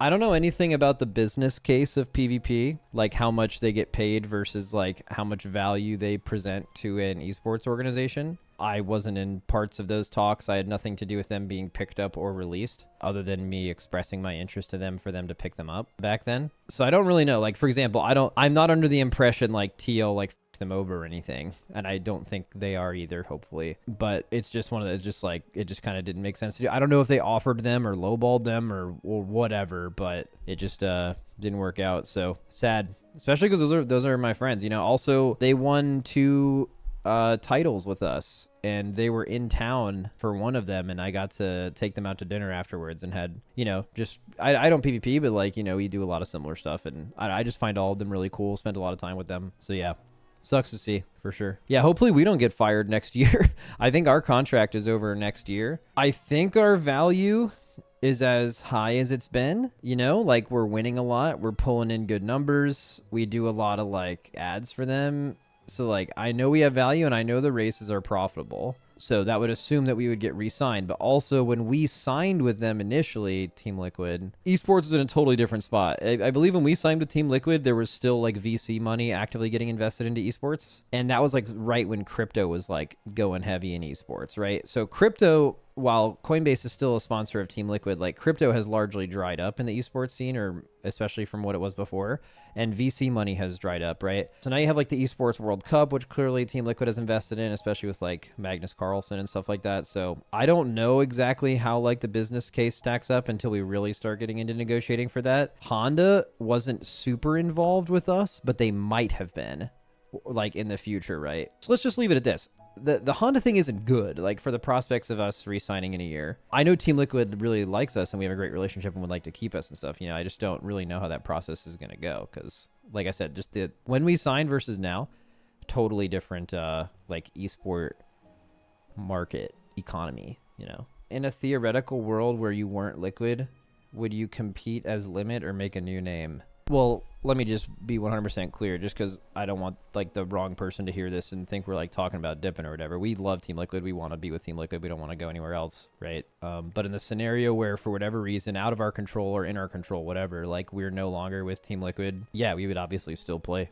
I don't know anything about the business case of PvP, like how much they get paid versus like how much value they present to an esports organization. I wasn't in parts of those talks. I had nothing to do with them being picked up or released other than me expressing my interest to them for them to pick them up back then. So I don't really know. Like, for example, I'm not under the impression like TL like them over or anything, and I don't think they are either, hopefully, but it's just one of those, just like, it just kind of didn't make sense to do. I don't know if they offered them or lowballed them or whatever, but it just didn't work out. So sad, especially because those are my friends, you know. Also, they won 2 titles with us, and they were in town for one of them, and I got to take them out to dinner afterwards and had, you know, just I don't PvP, but like, you know, we do a lot of similar stuff, and I just find all of them really cool, spent a lot of time with them. So yeah, sucks to see, for sure. Yeah, hopefully we don't get fired next year. I think our contract is over next year. I think our value is as high as it's been, you know, like we're winning a lot. We're pulling in good numbers. We do a lot of like ads for them. So like, I know we have value and I know the races are profitable. So that would assume that we would get re-signed. But also when we signed with them initially, Team Liquid, esports was in a totally different spot. I believe when we signed with Team Liquid, there was still like VC money actively getting invested into esports. And that was like right when crypto was like going heavy in esports, right? So crypto, while Coinbase is still a sponsor of Team Liquid, like crypto has largely dried up in the esports scene, or especially from what it was before, and VC money has dried up, right? So now you have like the Esports World Cup, which clearly Team Liquid has invested in, especially with like Magnus Carlsen and stuff like that. So I don't know exactly how like the business case stacks up until we really start getting into negotiating for that. Honda wasn't super involved with us, but they might have been like in the future, right? So let's just leave it at this. The Honda thing isn't good, like for the prospects of us re-signing in a year. I know Team Liquid really likes us and we have a great relationship and would like to keep us and stuff. You know, I just don't really know how that process is going to go because, like I said, just when we signed versus now, totally different like esport market economy, you know. In a theoretical world where you weren't Liquid, would you compete as Limit or make a new name? Well, let me just be 100% clear, just because I don't want like the wrong person to hear this and think we're like talking about dipping or whatever. We love Team Liquid. We want to be with Team Liquid. We don't want to go anywhere else, right? But in the scenario where for whatever reason, out of our control or in our control, whatever, like we're no longer with Team Liquid, yeah, we would obviously still play.